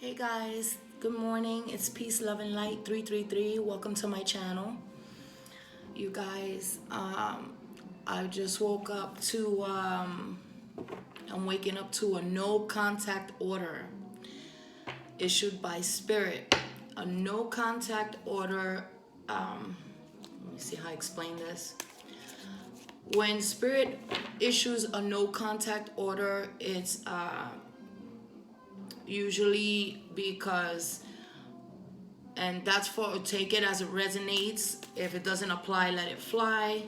Hey guys, good morning. It's Peace, Love, and Light 333. Welcome to my channel. You guys, I just woke up to, I'm waking up to a no contact order issued by Spirit. A no contact order, let me see how I explain this. When Spirit issues a no contact order, it's usually because, and that's for, take it as it resonates. If it doesn't apply, let it fly.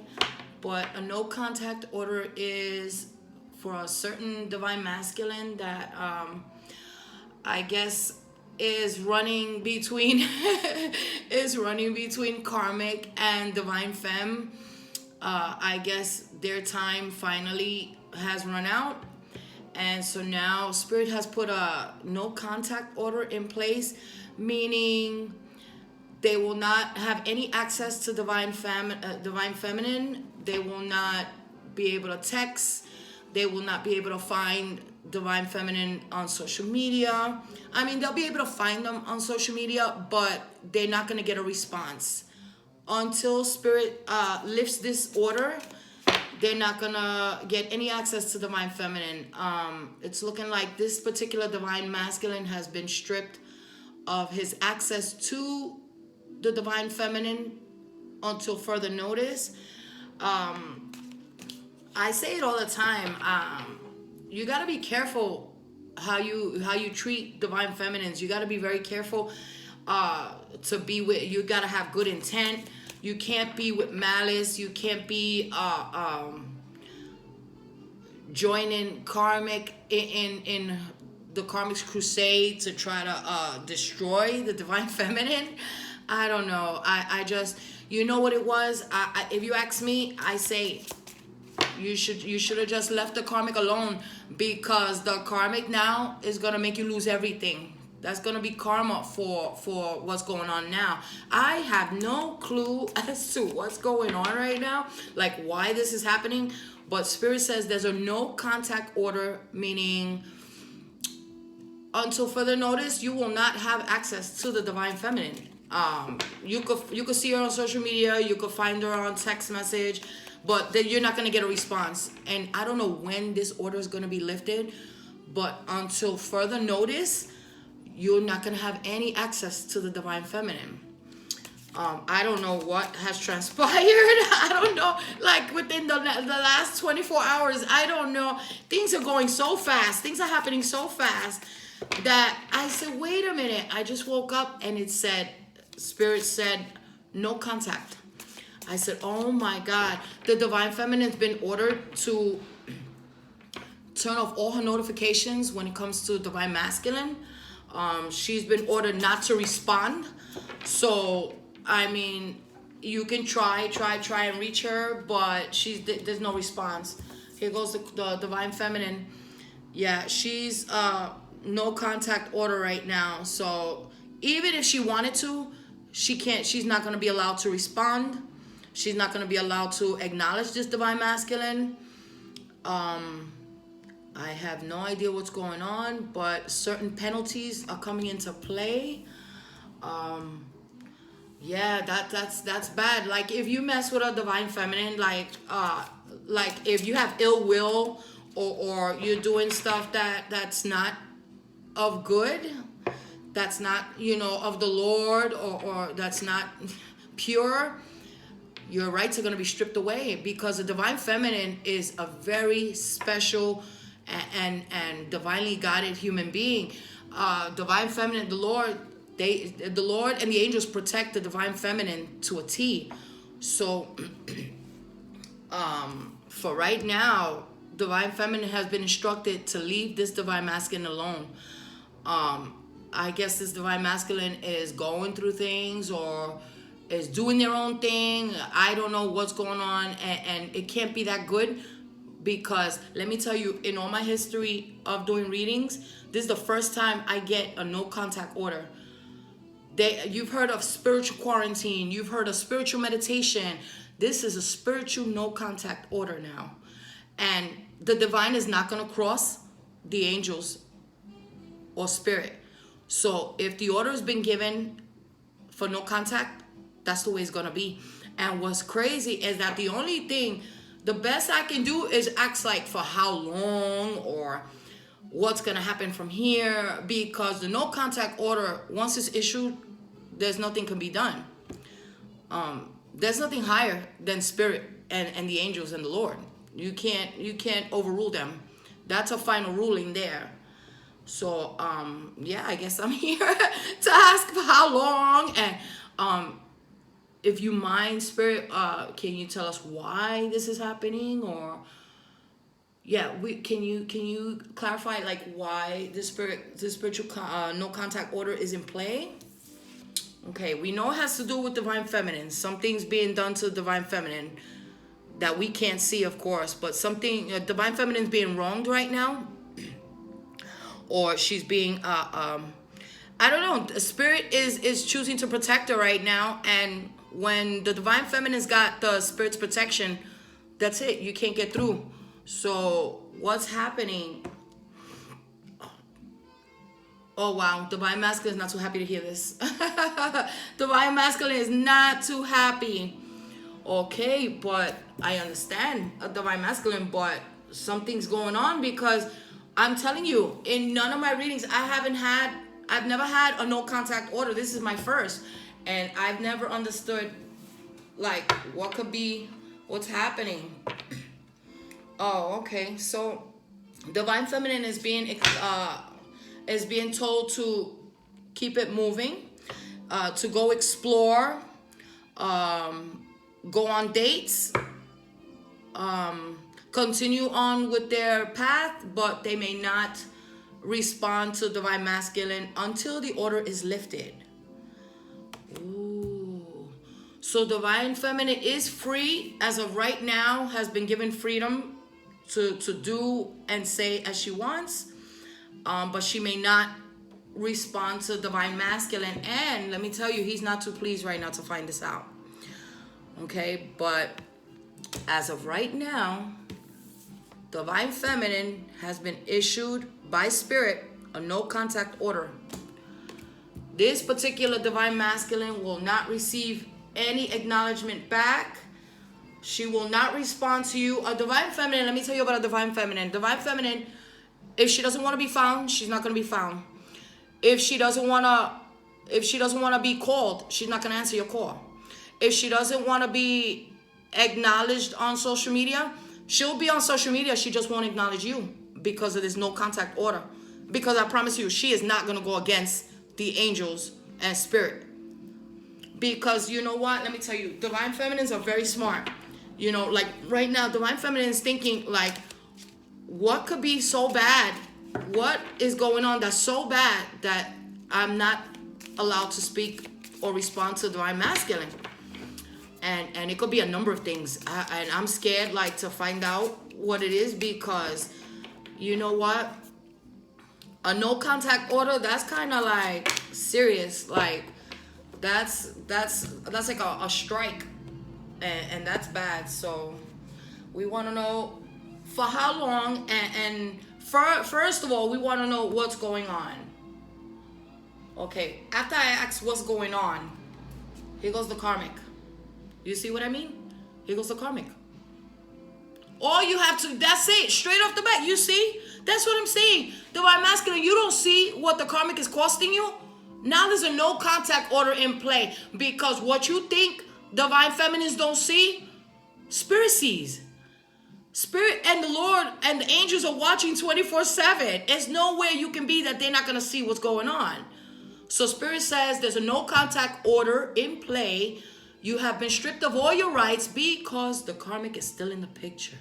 But a no contact order is for a certain divine masculine that I guess is running between is running between karmic and divine femme. I guess their time finally has run out, and so now Spirit has put a no contact order in place, meaning they will not have any access to divine feminine. They will not be able to text. They will not be able to find divine feminine on social media. I mean, they'll be able to find them on social media, but they're not going to get a response until Spirit lifts this order. They're not gonna get any access to divine feminine. It's looking like this particular divine masculine has been stripped of his access to the divine feminine until further notice. I say it all the time. You gotta be careful how you treat divine feminines. You gotta be very careful to be with. You gotta have good intent. You can't be with malice. You can't be joining karmic in the karmic's crusade to try to destroy the divine feminine. I don't know. I just, you know what it was. If you ask me, I say you should have just left the karmic alone, because the karmic now is gonna make you lose everything. That's gonna be karma for what's going on now. I have no clue as to what's going on right now, like why this is happening. But Spirit says there's a no contact order, meaning until further notice, you will not have access to the divine feminine. You could see her on social media, you could find her on text message, but then you're not gonna get a response. And I don't know when this order is gonna be lifted, but until further notice, you're not going to have any access to the divine feminine. I don't know what has transpired. I don't know, like within the last 24 hours, I don't know. Things are going so fast. Things are happening so fast that I said, wait a minute. I just woke up and it said, Spirit said, no contact. I said, oh my God. The divine feminine has been ordered to turn off all her notifications when it comes to divine masculine. She's been ordered not to respond. So, I mean, you can try and reach her, but there's no response. Here goes the divine feminine. Yeah, she's no contact order right now. So even if she wanted to, she can't. She's not going to be allowed to respond. She's not going to be allowed to acknowledge this divine masculine. I have no idea what's going on, but certain penalties are coming into play. Yeah, that's bad. Like if you mess with a divine feminine, like if you have ill will, or you're doing stuff that's not of good, that's not, of the Lord, or that's not pure, your rights are going to be stripped away, because the divine feminine is a very special and divinely guided human being. Divine feminine, the Lord and the angels protect the divine feminine to a T. So for right now, divine feminine has been instructed to leave this divine masculine alone. I guess this divine masculine is going through things, or is doing their own thing. I don't know what's going on, and it can't be that good. Because let me tell you, in all my history of doing readings, this is the first time I get a no contact order. You've heard of spiritual quarantine. You've heard of spiritual meditation. This is a spiritual no contact order now. And the divine is not going to cross the angels or Spirit. So if the order has been given for no contact, that's the way it's gonna be. And what's crazy is that the best I can do is ask like for how long or what's gonna happen from here, because the no contact order, once it's issued, there's nothing can be done. There's nothing higher than spirit and the angels and the Lord. You can't overrule them. That's a final ruling there. So yeah, I guess I'm here to ask for how long, and if you mind, spirit, can you tell us why this is happening? Or yeah, can you clarify like why the spiritual no contact order is in play? Okay, we know it has to do with divine feminine. Something's being done to divine feminine that we can't see, of course, but something divine feminine is being wronged right now, or she's being I don't know. The spirit is choosing to protect her right now, and when the divine feminine's got the spirit's protection, that's it. You can't get through. So what's happening? Oh wow, divine masculine is not too happy to hear this. Divine masculine is not too happy. Okay, but I understand a divine masculine, but something's going on, because I'm telling you, in none of my readings, I've never had a no contact order. This is my first, and I've never understood like what's happening. Oh, okay. So divine feminine is being told to keep it moving, to go explore, go on dates, continue on with their path, but they may not respond to divine masculine until the order is lifted. Ooh. So divine feminine is free as of right now, has been given freedom to do and say as she wants, but she may not respond to divine masculine. And let me tell you, he's not too pleased right now to find this out. Okay, but as of right now, divine feminine has been issued by spirit a no contact order. This particular divine masculine will not receive any acknowledgement back. She will not respond to you. A divine feminine, let me tell you about a divine feminine. Divine feminine, if she doesn't want to be found, she's not going to be found. If she doesn't want to be called, she's not going to answer your call. If she doesn't want to be acknowledged on social media, she'll be on social media. She just won't acknowledge you because of this no contact order. Because I promise you, she is not going to go against the angels and spirit. Because you know what? Let me tell you, divine feminines are very smart. You know, like right now, divine feminine is thinking like, what could be so bad? What is going on that's so bad that I'm not allowed to speak or respond to divine masculine? And it could be a number of things. And I'm scared like to find out what it is, because you know what? A no contact order, that's kind of like serious. Like that's like a strike, and that's bad. So we want to know for how long, and first of all, we want to know what's going on. Okay, after I ask what's going on, here goes the karmic. You see what I mean? Here goes the karmic. All you have to, that's it, straight off the bat. You see? That's what I'm saying. Divine masculine, you don't see what the karmic is costing you? Now there's a no contact order in play, because what you think divine feminines don't see, spirit sees. Spirit and the Lord and the angels are watching 24/7. There's nowhere you can be that they're not going to see what's going on. So spirit says there's a no contact order in play. You have been stripped of all your rights because the karmic is still in the picture.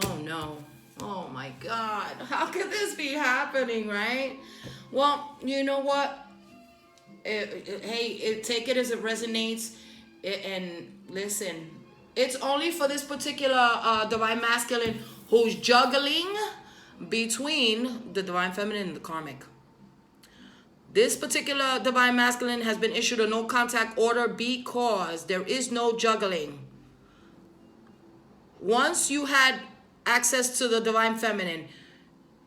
Oh no. Oh my God. How could this be happening, right? Well, you know what? Take it as it resonates. And listen, it's only for this particular divine masculine who's juggling between the divine feminine and the karmic. This particular divine masculine has been issued a no contact order because there is no juggling. Once you had access to the divine feminine,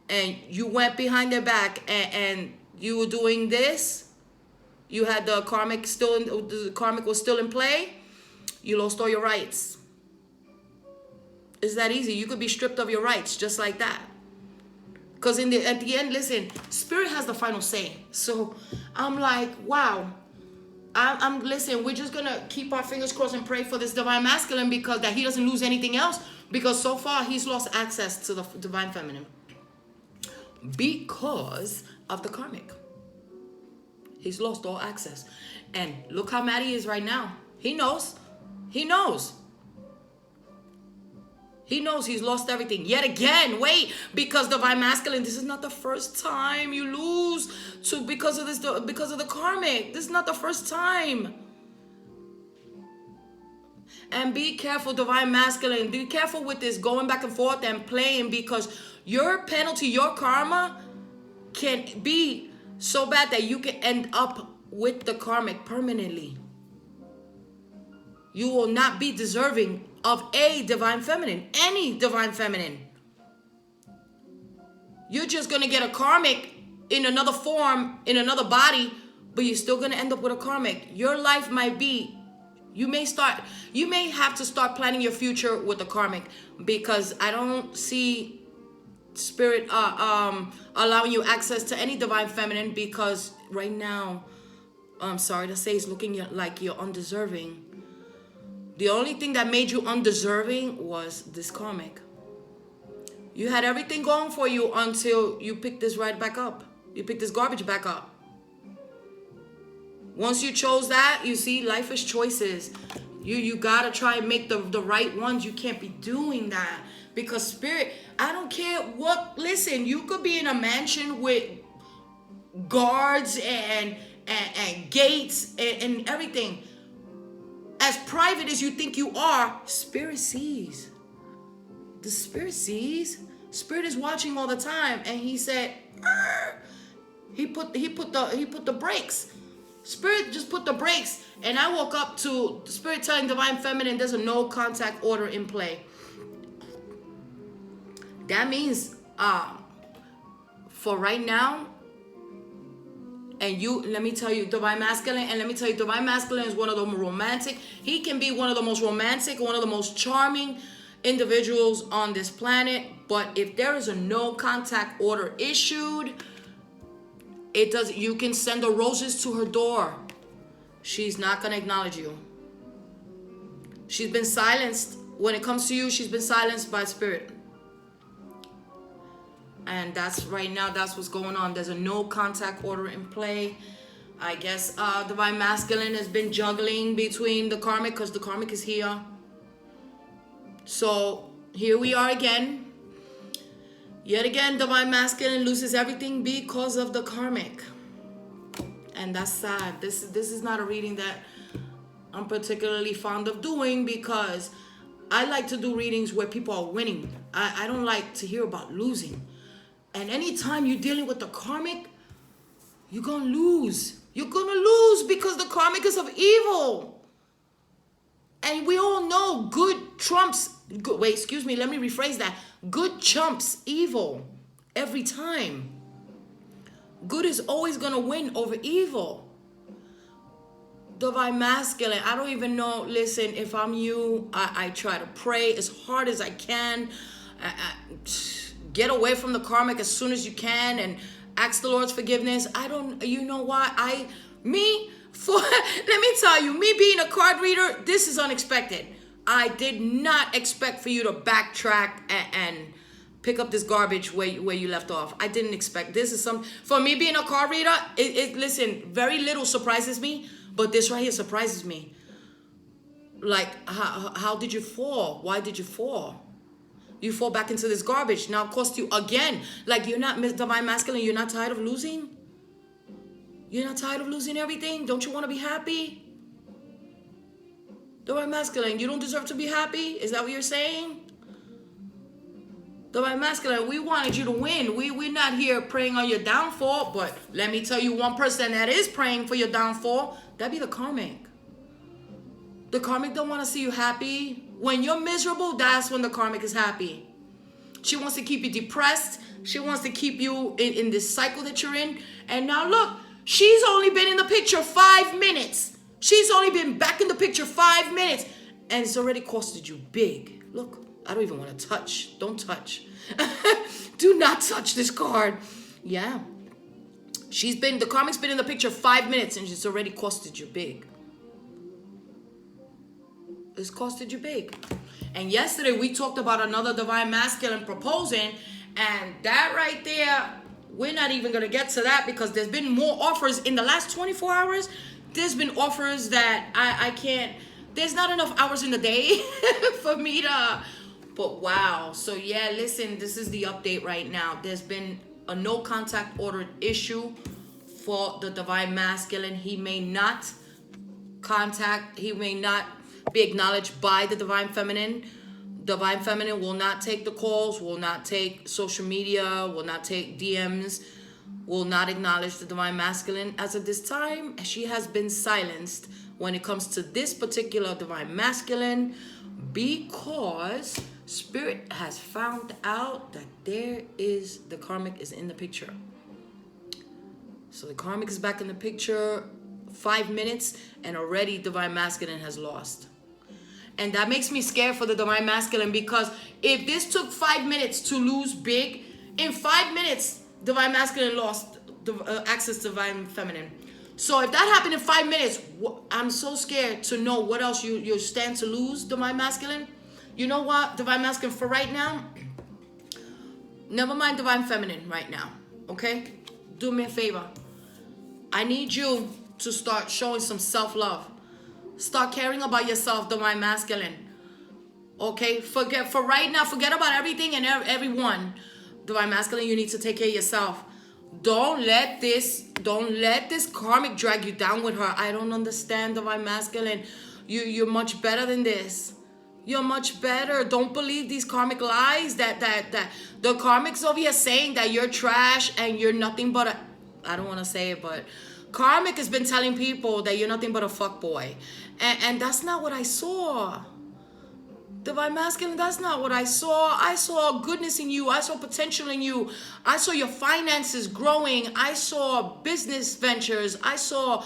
and you went behind their back and you were doing this, you had the karmic was still in play, you lost all your rights. It's that easy. You could be stripped of your rights just like that. Because at the end, listen, spirit has the final say. So I'm like, wow. Listen, we're just gonna keep our fingers crossed and pray for this divine masculine, because that he doesn't lose anything else, because so far he's lost access to the divine feminine because of the karmic. He's lost all access. And look how mad he is right now. He knows. He knows he's lost everything. Yet again, wait, because divine masculine, this is not the first time you lose because of the karmic. This is not the first time. And be careful, divine masculine. Be careful with this going back and forth and playing, because your penalty, your karma can be so bad that you can end up with the karmic permanently. You will not be deserving of a divine feminine, any divine feminine. You're just going to get a karmic in another form, in another body, but you're still going to end up with a karmic. Your life might be, you may have to start planning your future with a karmic, because I don't see spirit allowing you access to any divine feminine, because right now, I'm sorry to say, it's looking like you're undeserving. The only thing that made you undeserving was this karmic. You had everything going for you until you picked this right back up. You picked this garbage back up. Once you chose that, you see, life is choices. You gotta try and make the right ones. You can't be doing that, because spirit, I don't care what, listen, you could be in a mansion with guards and gates and everything. As private as you think you are, spirit sees. The spirit sees. Spirit is watching all the time, and he said, he put the brakes. Spirit just put the brakes, and I woke up to the spirit telling divine feminine there's a no contact order in play. That means for right now, and let me tell you, divine masculine, divine masculine is one of the most romantic. He can be one of the most romantic, one of the most charming individuals on this planet. But if there is a no contact order issued, you can send the roses to her door. She's not going to acknowledge you. She's been silenced. When it comes to you, she's been silenced by spirit. And that's right now, that's what's going on. There's a no contact order in play. I guess divine masculine has been juggling between the karmic, because the karmic is here. So here we are again. Yet again, divine masculine loses everything because of the karmic. And that's sad. This is not a reading that I'm particularly fond of doing, because I like to do readings where people are winning. I don't like to hear about losing. And anytime you're dealing with the karmic, you're going to lose. You're going to lose because the karmic is of evil. And we all know good trumps, let me rephrase that. Good trumps evil every time. Good is always going to win over evil. Divine masculine, I don't even know. Listen, if I'm you, I try to pray as hard as I can. Get away from the karmic as soon as you can and ask the Lord's forgiveness. You know why? Let me tell you, me being a card reader, this is unexpected. I did not expect for you to backtrack and pick up this garbage where you left off. I didn't expect this. For me being a card reader, listen, very little surprises me, but this right here surprises me. Like, how did you fall? Why did you fall? You fall back into this garbage. Now it cost you again. Like, you're not divine masculine. You're not tired of losing? You're not tired of losing everything? Don't you want to be happy? Divine masculine, you don't deserve to be happy? Is that what you're saying? Divine masculine, we wanted you to win. We're not here praying on your downfall, but let me tell you one person that is praying for your downfall. That'd be the karmic. The karmic don't want to see you happy. When you're miserable, that's when the karmic is happy. She wants to keep you depressed. She wants to keep you in this cycle that you're in. And now look, she's only been in the picture 5 minutes. She's only been back in the picture 5 minutes. And it's already costed you big. Look, I don't even want to touch. Don't touch. Do not touch this card. Yeah. The karmic's been in the picture 5 minutes and it's already costed you big. It's costed you big. And yesterday we talked about another divine masculine proposing, and that right there, we're not even going to get to that because there's been more offers in the last 24 hours. There's been offers that I can't, there's not enough hours in the day for me to, but wow. So yeah, listen, this is the update right now. There's been a no contact order issue for the divine masculine. He may not be acknowledged by the divine feminine. Divine feminine will not take the calls, will not take social media, will not take DMs, will not acknowledge the divine masculine. As of this time, she has been silenced when it comes to this particular divine masculine because Spirit has found out that the karmic is in the picture. So the karmic is back in the picture 5 minutes and already divine masculine has lost. And that makes me scared for the divine masculine because if this took 5 minutes to lose big, in 5 minutes, divine masculine lost access to divine feminine. So if that happened in 5 minutes, I'm so scared to know what else you stand to lose, divine masculine. You know what, divine masculine, for right now, never mind divine feminine right now, okay? Do me a favor. I need you to start showing some self-love. Start caring about yourself, divine masculine. Okay? For right now, forget about everything and everyone. Divine masculine, you need to take care of yourself. Don't let this karmic drag you down with her. I don't understand, divine masculine. You're much better than this. You're much better. Don't believe these karmic lies that the karmic's over here saying that you're trash and you're nothing but a, I don't want to say it, but karmic has been telling people that you're nothing but a fuckboy. And that's not what I saw. Divine masculine, that's not what I saw. I saw goodness in you. I saw potential in you. I saw your finances growing. I saw business ventures. I saw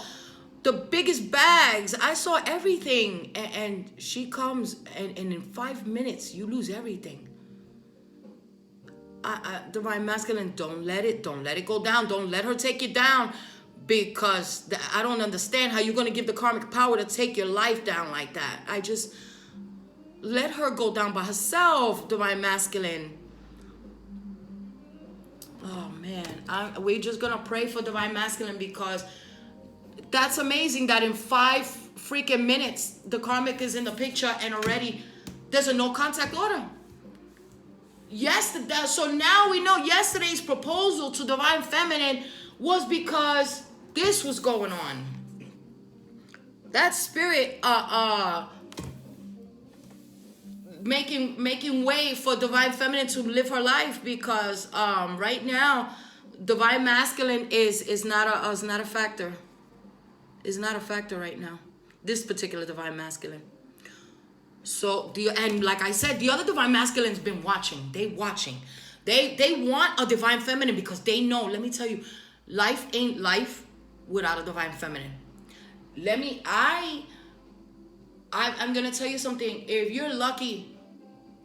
the biggest bags. I saw everything. And she comes and in 5 minutes, you lose everything. Divine masculine, don't let it go down. Don't let her take you down. Because I don't understand how you're going to give the karmic power to take your life down like that. I just let her go down by herself, divine masculine. Oh man, we're just going to pray for divine masculine because that's amazing that in 5 freaking minutes, the karmic is in the picture and already there's a no contact order. Yes, so now we know yesterday's proposal to divine feminine was because this was going on. That spirit making way for divine feminine to live her life because right now divine masculine is not a factor. Is not a factor right now. This particular divine masculine. So and like I said, the other divine masculine's been watching. They watching. They want a divine feminine because they know. Let me tell you, life ain't life without a divine feminine. I'm gonna tell you something. If you're lucky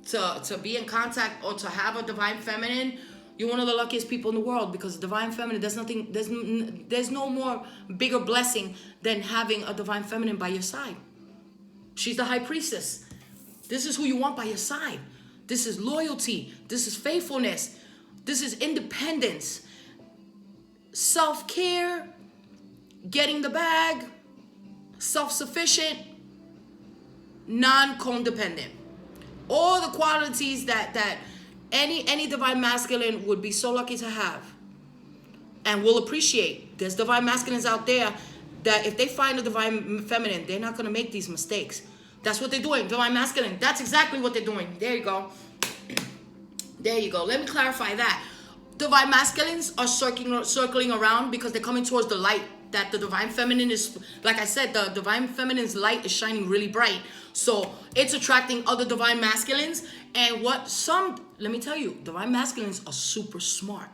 to be in contact or to have a divine feminine, you're one of the luckiest people in the world because divine feminine, there's no more bigger blessing than having a divine feminine by your side. She's the high priestess. This is who you want by your side. This is loyalty. This is faithfulness. This is independence. Self-care, getting the bag, self-sufficient, non-codependent. All the qualities that any divine masculine would be so lucky to have and will appreciate. There's divine masculines out there that if they find a divine feminine, they're not going to make these mistakes. That's what they're doing. Divine masculine, that's exactly what they're doing. There you go. There you go. Let me clarify that. Divine masculines are circling around because they're coming towards the light that the divine feminine is, like I said, the divine feminine's light is shining really bright. So it's attracting other divine masculines And let me tell you, divine masculines are super smart.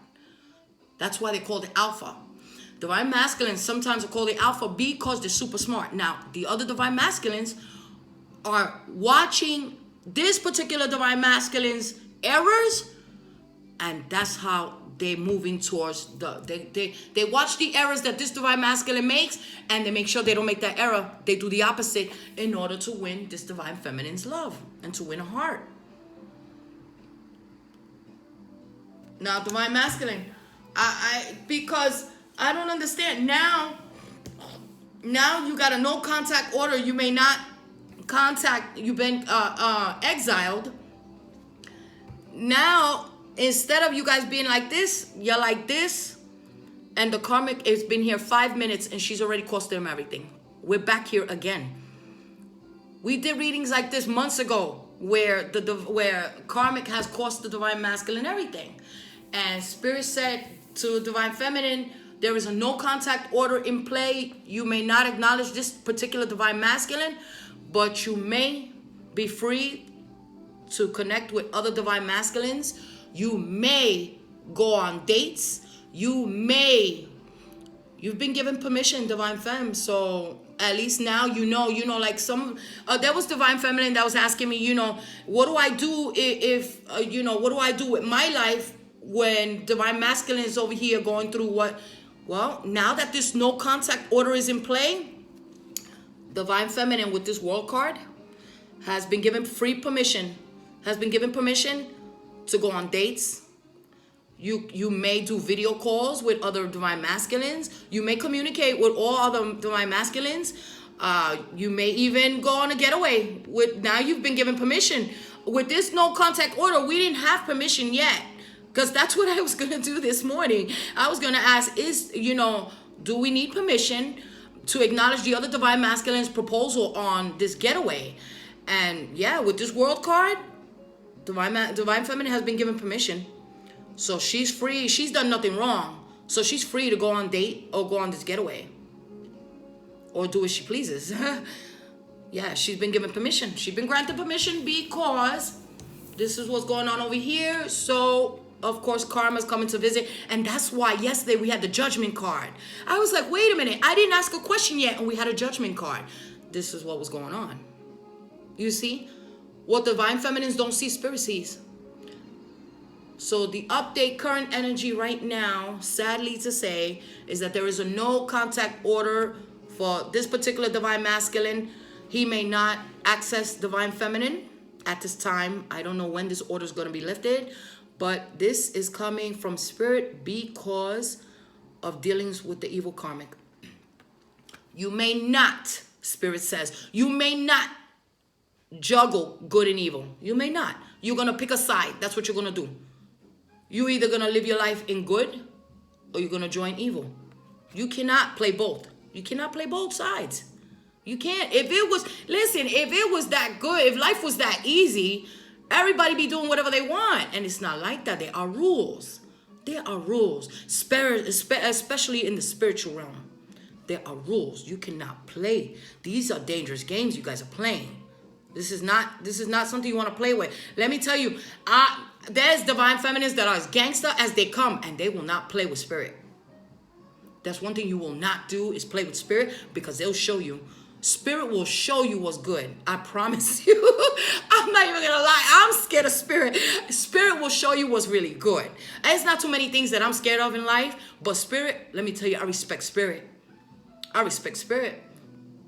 That's why they call it alpha. Divine masculines sometimes are called the alpha because they're super smart. Now, the other divine masculines are watching this particular divine masculine's errors, and that's how they're moving towards they watch the errors that this divine masculine makes, and they make sure they don't make that error. They do the opposite in order to win this divine feminine's love and to win a heart. Now, divine masculine, because I don't understand now you got a no contact order. You may not contact, you've been exiled. Now, instead of you guys being like this, you're like this. And the karmic has been here 5 minutes and she's already cost them everything. We're back here again. We did readings like this months ago where where karmic has cost the divine masculine everything. And Spirit said to divine feminine, there is a no contact order in play. You may not acknowledge this particular divine masculine, but you may be free to connect with other divine masculines. You may go on dates. You've been given permission, divine femme. So at least now you know, like there was divine feminine that was asking me, what do I do if what do I do with my life when divine masculine is over here going through what? Well, now that this no contact order is in play, divine feminine with this world card has been given permission to go on dates. You may do video calls with other divine masculines. You may communicate with all other divine masculines. You may even go on a getaway. Now you've been given permission. With this no contact order, we didn't have permission yet. Because that's what I was going to do this morning. I was going to ask, do we need permission to acknowledge the other divine masculine's proposal on this getaway? And yeah, with this world card, divine feminine has been given permission. So she's free. She's done nothing wrong. So she's free to go on date or go on this getaway. Or do as she pleases. Yeah, she's been given permission. She's been granted permission because this is what's going on over here. So of course, karma's coming to visit. And that's why yesterday we had the judgment card. I was like, wait a minute. I didn't ask a question yet. And we had a judgment card. This is what was going on. You see? What divine feminines don't see, Spirit sees. So the update current energy right now, sadly to say, is that there is a no contact order for this particular divine masculine. He may not access divine feminine at this time. I don't know when this order is going to be lifted. But this is coming from Spirit because of dealings with the evil karmic. You may not, Spirit says, you may not juggle good and evil. You may not. You're going to pick a side. That's what you're going to do. You're either going to live your life in good or you're going to join evil. You cannot play both. You cannot play both sides. You can't. If it was that good, if life was that easy, everybody be doing whatever they want. And it's not like that. There are rules. There are rules. Especially in the spiritual realm. There are rules. You cannot play. These are dangerous games you guys are playing. This is not something you want to play with. Let me tell you, there's divine feminists that are as gangster as they come, and they will not play with Spirit. That's one thing you will not do is play with Spirit, because they'll show you. Spirit will show you what's good. I promise you. I'm not even going to lie. I'm scared of Spirit. Spirit will show you what's really good. There's not too many things that I'm scared of in life. But Spirit, let me tell you, I respect Spirit. I respect Spirit.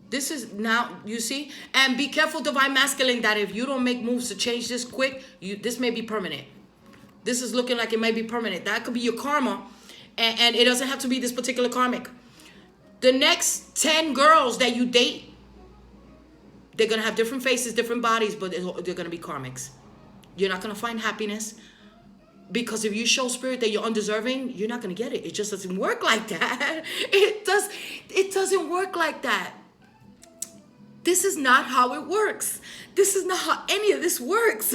This is now, you see? And be careful, divine masculine, that if you don't make moves to change this quick, this may be permanent. This is looking like it may be permanent. That could be your karma. And it doesn't have to be this particular karmic. The next 10 girls that you date, they're going to have different faces, different bodies, but they're going to be karmics. You're not going to find happiness. Because if you show Spirit that you're undeserving, you're not going to get it. It just doesn't work like that. It doesn't work like that. This is not how it works. This is not how any of this works.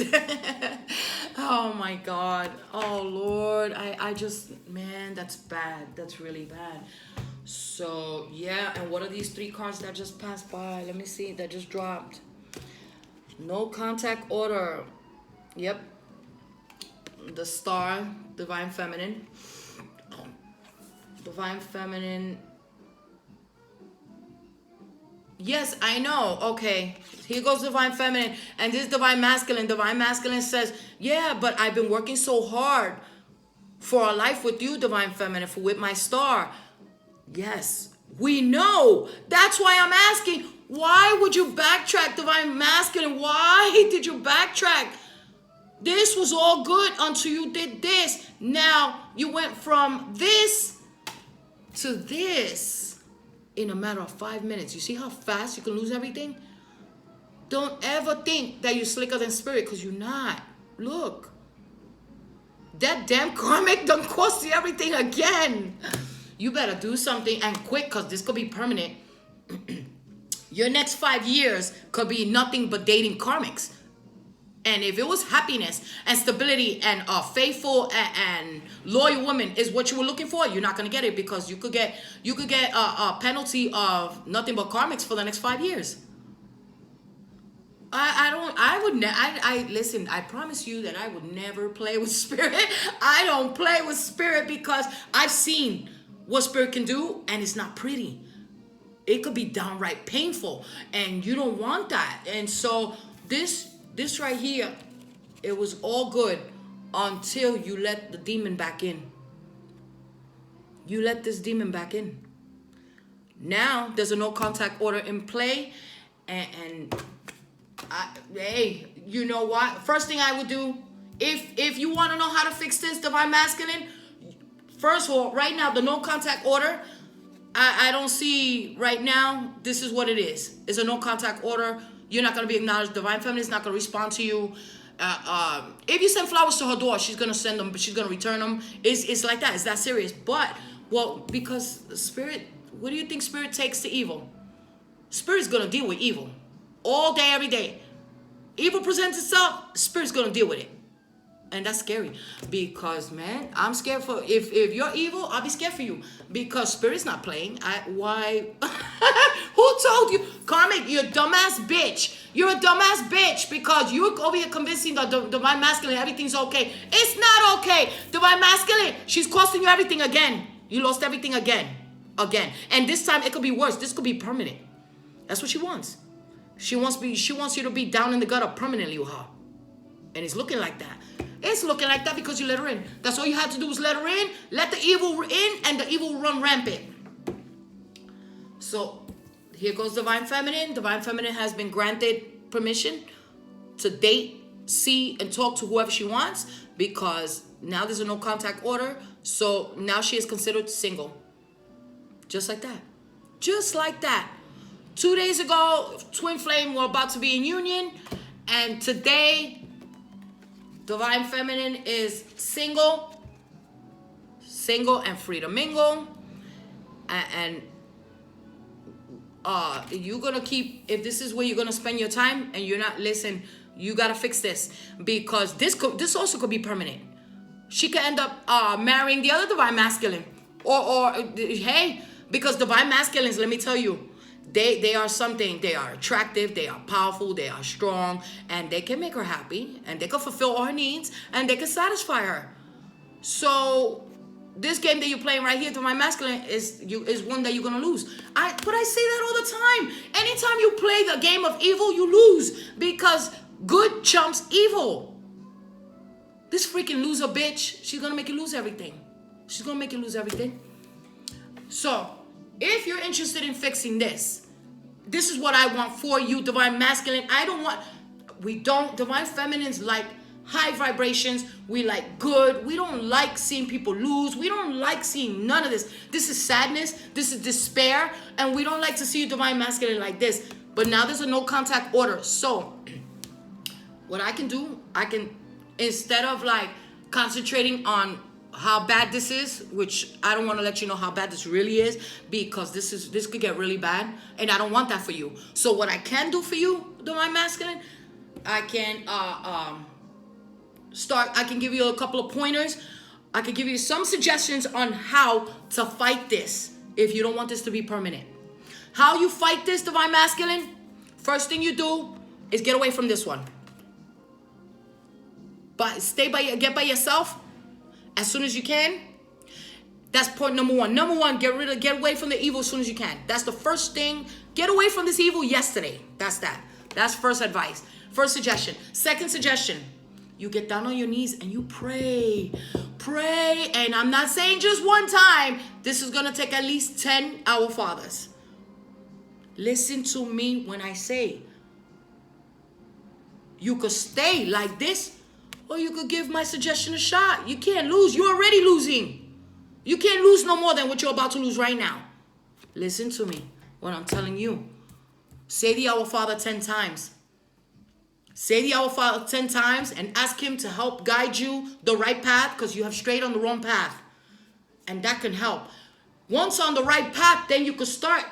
Oh my God. Oh Lord. I just, man, that's bad. That's really bad. So yeah, and what are these 3 cards that just passed by? Let me see, that just dropped. No contact order. Yep. The star, divine feminine. Divine feminine. Yes, I know. Okay. Here goes divine feminine. And this divine masculine. Divine masculine says, yeah, but I've been working so hard for a life with you, divine feminine, for with my star. Yes, we know. That's why I'm asking, why would you backtrack, divine masculine? Why did you backtrack? This was all good until you did this. Now you went from this to this in a matter of 5 minutes. You see how fast you can lose everything? Don't ever think that you're slicker than spirit, because you're not. Look. That damn karmic done cost you everything again. You better do something and quick, because this could be permanent. Your next 5 years could be nothing but dating karmics. And if it was happiness and stability and a faithful and loyal woman is what you were looking for, you're not gonna get it, because you could get a penalty of nothing but karmics for the next 5 years. Listen, I promise you that I would never play with spirit. I don't play with spirit because I've seen what spirit can do, and it's not pretty. It could be downright painful, and you don't want that. And so this right here, it was all good until you let the demon back in. You let this demon back in. Now there's a no contact order in play, and hey, you know what? First thing I would do, if you want to know how to fix this, divine masculine, first of all, right now the no contact order, I don't see right now. This is what it is. It's a no contact order. You're not going to be acknowledged. Divine feminine is not going to respond to you. If you send flowers to her door, she's going to send them, but she's going to return them. It's like that. It's that serious. But, well, because spirit, what do you think spirit takes to evil? Spirit's going to deal with evil all day, every day. Evil presents itself, spirit's going to deal with it. And that's scary, because, man, I'm scared for, if you're evil, I'll be scared for you, because spirit's not playing. Why? Who told you? Karmic, you're a dumbass bitch. You're a dumbass bitch, because you're over here convincing the divine masculine everything's okay. It's not okay. Divine masculine, she's costing you everything again. You lost everything again. And this time it could be worse. This could be permanent. That's what she wants. She wants you to be down in the gutter permanently with her. And it's looking like that. It's looking like that because you let her in. That's all you had to do was let her in, let the evil in, and the evil will run rampant. So here goes divine feminine. Divine feminine has been granted permission to date, see, and talk to whoever she wants, because now there's a no contact order. So now she is considered single. Just like that. Just like that. 2 days ago, twin flame were about to be in union, and today divine feminine is single and free to mingle. And you're gonna keep, if this is where you're gonna spend your time and you're not, listen, you gotta fix this, because this also could be permanent. She could end up marrying the other divine masculine, or hey, because divine masculines, let me tell you, they are something. They are attractive, they are powerful, they are strong, and they can make her happy, and they can fulfill all her needs, and they can satisfy her. So this game that you're playing right here, divine masculine, is one that you're gonna lose. But I say that all the time. Anytime you play the game of evil, you lose, because good trumps evil. This freaking loser bitch, she's gonna make you lose everything. She's gonna make you lose everything. So if you're interested in fixing this is what I want for you, divine masculine. Divine feminines like high vibrations. We like good. We don't like seeing people lose. We don't like seeing none of this. This is sadness. This is despair. And we don't like to see you, divine masculine, like this. But now there's a no contact order. So what I can do, instead of like concentrating on how bad this is, which I don't want to let you know how bad this really is, because this could get really bad, and I don't want that for you. So what I can do for you, divine masculine, I can I can give you a couple of pointers. I can give you some suggestions on how to fight this if you don't want this to be permanent. How you fight this, divine masculine? First thing you do is get away from this one. but get by yourself as soon as you can. That's point number one. Number one, get away from the evil as soon as you can. That's the first thing. Get away from this evil yesterday. That's that. That's first advice. First suggestion. Second suggestion, you get down on your knees and you pray. Pray. And I'm not saying just one time. This is going to take at least 10 Our Fathers. Listen to me when I say, you could stay like this, or you could give my suggestion a shot. You can't lose. You're already losing. You can't lose no more than what you're about to lose right now. Listen to me when I'm telling you. Say the Our Father 10 times. Say the Our Father 10 times and ask him to help guide you the right path, because you have strayed on the wrong path. And that can help. Once on the right path, then you could start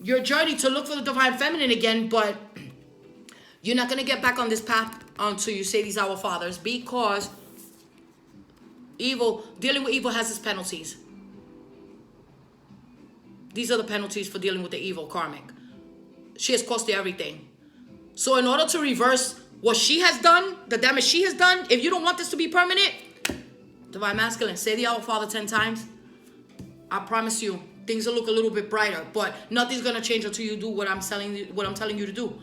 your journey to look for the divine feminine again, but you're not going to get back on this path until you say these Our Fathers, because dealing with evil has its penalties. These are the penalties for dealing with the evil karmic. She has cost you everything. So in order to reverse what she has done, the damage she has done, if you don't want this to be permanent, divine masculine, say the Our Father 10 times. I promise you, things will look a little bit brighter, but nothing's gonna change until you do what I'm telling you to do.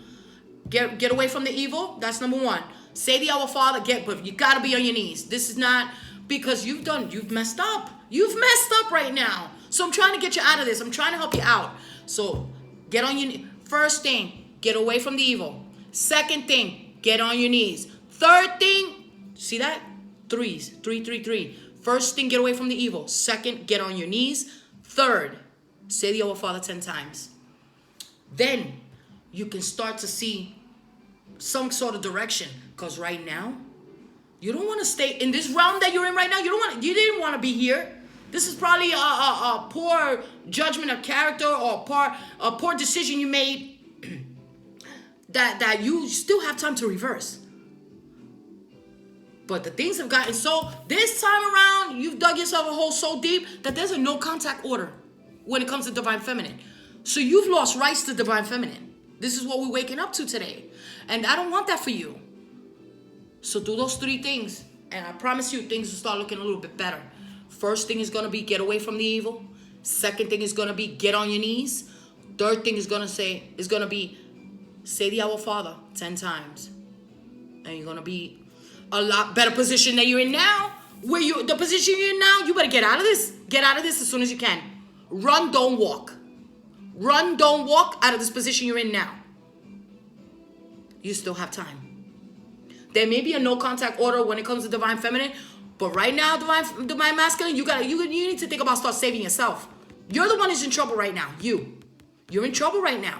Get away from the evil. That's number one. Say the Our Father. But you gotta be on your knees. This is not because you've messed up. You've messed up right now. So I'm trying to get you out of this. I'm trying to help you out. So get on your knees. First thing, get away from the evil. Second thing, get on your knees. Third thing, see that? Threes. 3, 3, 3. First thing, get away from the evil. Second, get on your knees. Third, say the Our Father 10 times. Then you can start to see some sort of direction. Because right now, you don't want to stay in this realm that you're in right now. You didn't want to be here. This is probably a poor judgment of character, or a poor decision you made that you still have time to reverse. But the things have gotten so, this time around, you've dug yourself a hole so deep that there's a no contact order when it comes to divine feminine. So you've lost rights to divine feminine. This is what we're waking up to today. And I don't want that for you. So do those 3 things. And I promise you, things will start looking a little bit better. First thing is going to be get away from the evil. Second thing is going to be get on your knees. Third thing is going to be say the Our Father 10 times. And you're going to be a lot better position than you're in now. The position you're in now, you better get out of this. Get out of this as soon as you can. Run, don't walk. Run, don't walk out of this position you're in now. You still have time. There may be a no contact order when it comes to divine feminine, but right now, divine masculine, you need to think about start saving yourself. You're the one who's in trouble right now. You're in trouble right now.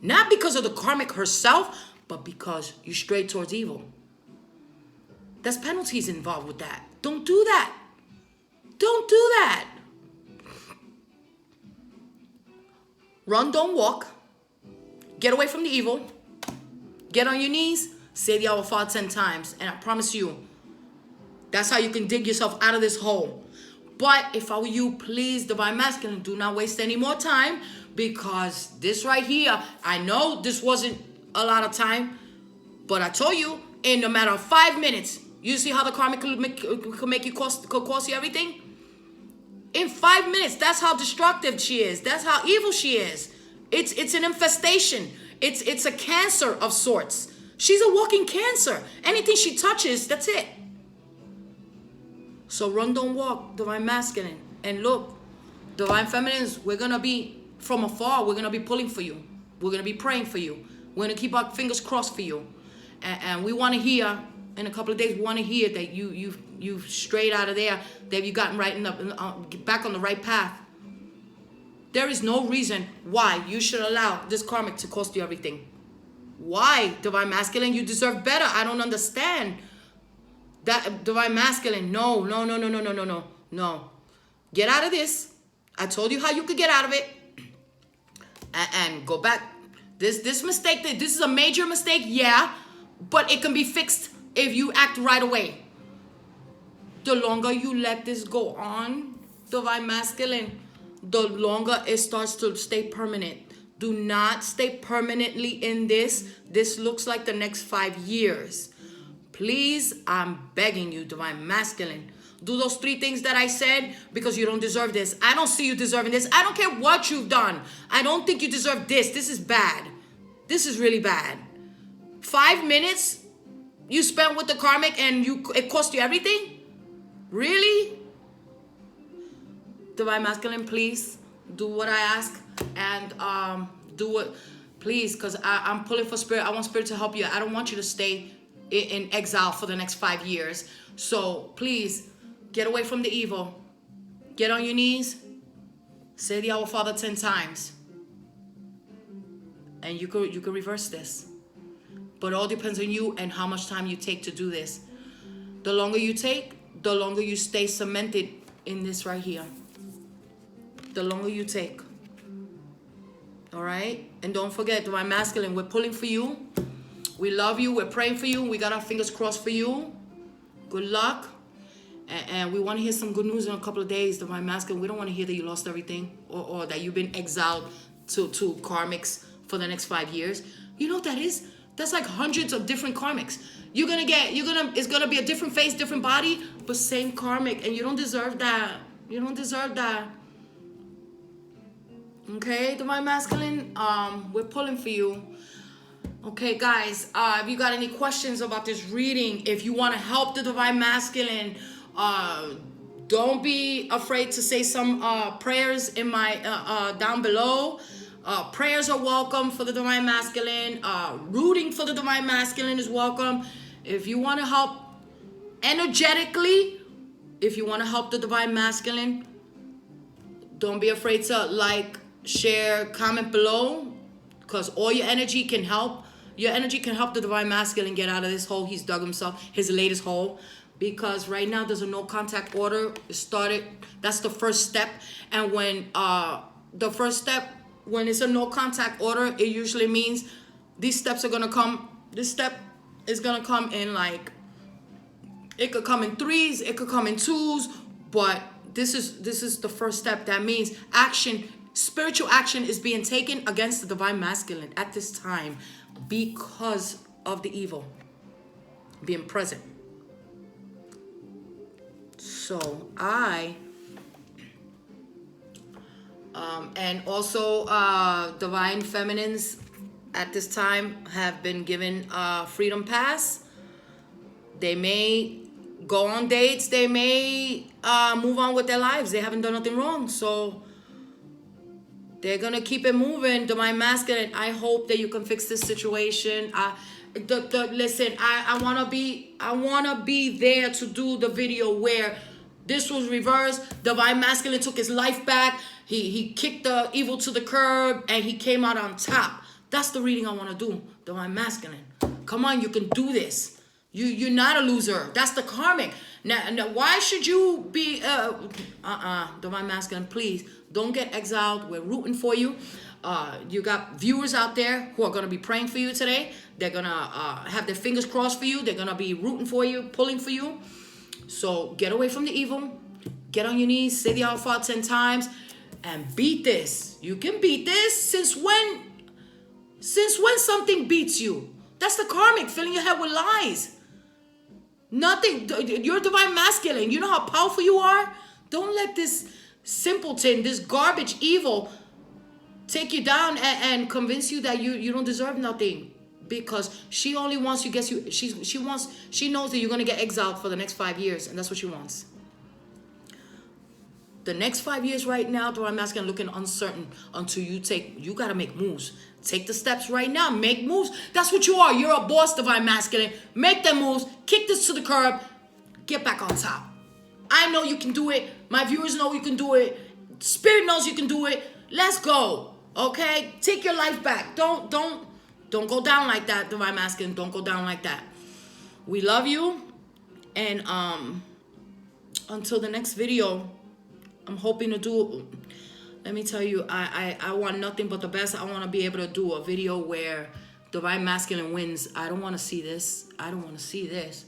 Not because of the karmic herself, but because you strayed towards evil. There's penalties involved with that. Don't do that. Don't do that. Run, don't walk. Get away from the evil. Get on your knees. Say the Our Father 10 times. And I promise you, that's how you can dig yourself out of this hole. But if I were you, please, divine masculine, do not waste any more time, because this right here, I know this wasn't a lot of time, but I told you, in no matter of 5 minutes, you see how the karma could make you cost you everything? In 5 minutes, that's how destructive she is. That's how evil she is. It's an infestation. It's a cancer of sorts. She's a walking cancer. Anything she touches, that's it. So run, don't walk, divine masculine. And look, divine feminines, we're going to be from afar. We're going to be pulling for you. We're going to be praying for you. We're going to keep our fingers crossed for you. And we want to hear, in a couple of days, we want to hear that you've strayed out of there, that you've gotten right back on the right path. There is no reason why you should allow this karmic to cost you everything. Why, divine masculine? You deserve better. I don't understand. That divine masculine, no. Get out of this. I told you how you could get out of it. And go back. This mistake, this is a major mistake, yeah, but it can be fixed if you act right away. The longer you let this go on, divine masculine, the longer it starts to stay permanent. Do not stay permanently in this. This looks like the next 5 years. Please, I'm begging you, divine masculine. Do those 3 things that I said, because you don't deserve this. I don't see you deserving this. I don't care what you've done. I don't think you deserve this. This is bad. This is really bad. 5 minutes you spent with the karmic and it cost you everything? Really? Divine masculine, please do what I ask, and do what, please, because I'm pulling for spirit. I want spirit to help you. I don't want you to stay in exile for the next 5 years. So please get away from the evil. Get on your knees. Say the Our Father 10 times. And you could reverse this. But it all depends on you and how much time you take to do this. The longer you take, the longer you stay cemented in this right here. The longer you take. All right? And don't forget, divine masculine, we're pulling for you. We love you. We're praying for you. We got our fingers crossed for you. Good luck. And we want to hear some good news in a couple of days, divine masculine. We don't want to hear that you lost everything, or that you've been exiled to karmics for the next 5 years. You know what that is? That's like hundreds of different karmics. It's gonna be a different face, different body, but same karmic, and you don't deserve that. You don't deserve that. Okay, divine masculine, we're pulling for you. Okay, guys, if you got any questions about this reading, if you want to help the divine masculine, don't be afraid to say some prayers in my down below. Prayers are welcome for the divine masculine. Rooting for the divine masculine is welcome. If you want to help energetically, if you want to help the divine masculine, don't be afraid to like, share, comment below, because all your energy can help. Your energy can help the divine masculine get out of this hole he's dug himself, his latest hole. Because right now there's a no contact order. It started. That's the first step. And when when it's a no contact order, it usually means these steps are gonna come. This step is gonna come in, like, it could come in 3s, it could come in 2s, but this is the first step. That means action, spiritual action is being taken against the divine masculine at this time because of the evil being present. So and also divine feminines at this time have been given freedom pass. They may go on dates. They may move on with their lives. They haven't done nothing wrong. So they're going to keep it moving. Divine masculine, I hope that you can fix this situation. Listen, I want to be there to do the video where this was reversed. Divine masculine took his life back. He kicked the evil to the curb, and he came out on top. That's the reading I want to do. Divine masculine, come on, you can do this. You're not a loser. That's the karmic. Now why should you be divine masculine? Please don't get exiled. We're rooting for you. You got viewers out there who are going to be praying for you today. They're going to have their fingers crossed for you. They're going to be rooting for you, pulling for you. So get away from the evil. Get on your knees. Say the Our Father 10 times. And beat this. You can beat this. Since when something beats you? That's the karmic filling your head with lies. Nothing. You're divine masculine. You know how powerful you are? Don't let this simpleton, this garbage evil take you down and convince you that you don't deserve nothing. Because she only wants you, she knows that you're going to get exiled for the next 5 years. And that's what she wants. The next 5 years right now, divine masculine, looking uncertain until you got to make moves. Take the steps right now. Make moves. That's what you are. You're a boss, divine masculine. Make them moves. Kick this to the curb. Get back on top. I know you can do it. My viewers know you can do it. Spirit knows you can do it. Let's go. Okay? Take your life back. Don't go down like that, divine masculine. Don't go down like that. We love you. And until the next video, I'm hoping to do, let me tell you, I want nothing but the best. I want to be able to do a video where divine masculine wins. I don't want to see this. I don't want to see this.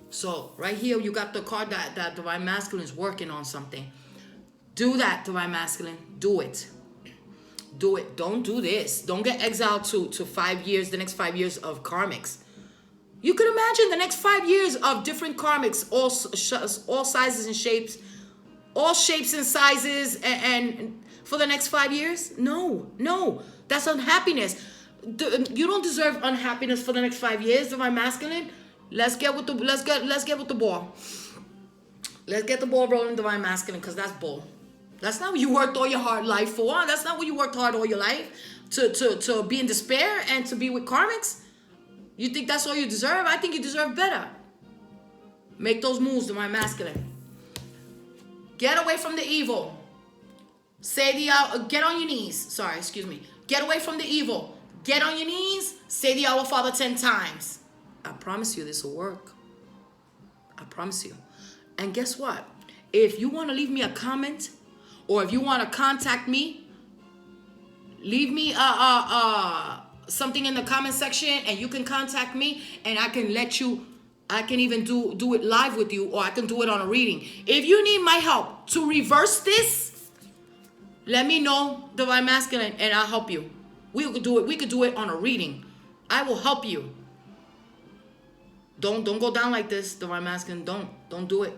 So right here, you got the card that divine masculine is working on something. Do that, divine masculine. Do it. Do it. Don't do this. Don't get exiled to 5 years, the next 5 years of karmics. You could imagine the next 5 years of different karmics, all sizes and shapes, all shapes and sizes, and for the next 5 years? No, no, that's unhappiness. You don't deserve unhappiness for the next 5 years. Divine masculine. Let's get with the with the ball. Let's get the ball rolling, divine masculine, because that's bull. That's not what you worked all your hard life for. That's not what you worked hard all your life to be in despair and to be with karmics. You think that's all you deserve? I think you deserve better. Make those moves, divine masculine. Get away from the evil. Say the get on your knees. Sorry, excuse me. Get away from the evil. Get on your knees. Say the Our Father 10 times. I promise you this will work. I promise you. And guess what? If you want to leave me a comment, or if you want to contact me, leave me something in the comment section, and you can contact me, and I can let you. I can even do it live with you, or I can do it on a reading. If you need my help to reverse this, let me know, divine masculine, and I'll help you. We could do it. We could do it on a reading. I will help you. Don't go down like this, divine masculine. Don't do it.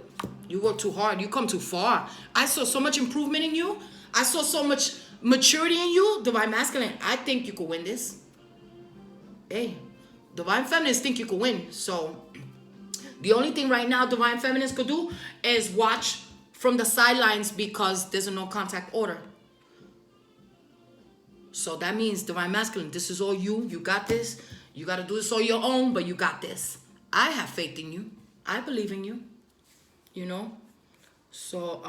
You work too hard. You come too far. I saw so much improvement in you. I saw so much maturity in you, divine masculine. I think you could win this. Hey, divine feminists think you could win. So the only thing right now divine feminists could do is watch from the sidelines, because there's a no contact order. So that means, divine masculine, this is all you. You got this. You got to do this on your own, but you got this. I have faith in you. I believe in you. You know? So,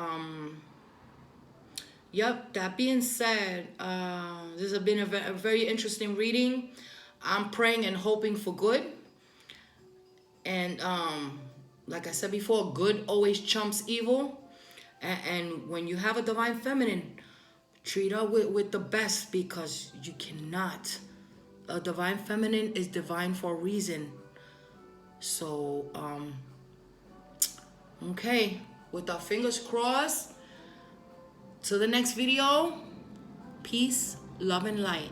yep, that being said, this has been a very interesting reading. I'm praying and hoping for good. And like I said before, good always trumps evil. And when you have a divine feminine, treat her with the best, because you cannot. A divine feminine is divine for a reason. So, okay, with our fingers crossed, till the next video, peace, love, and light.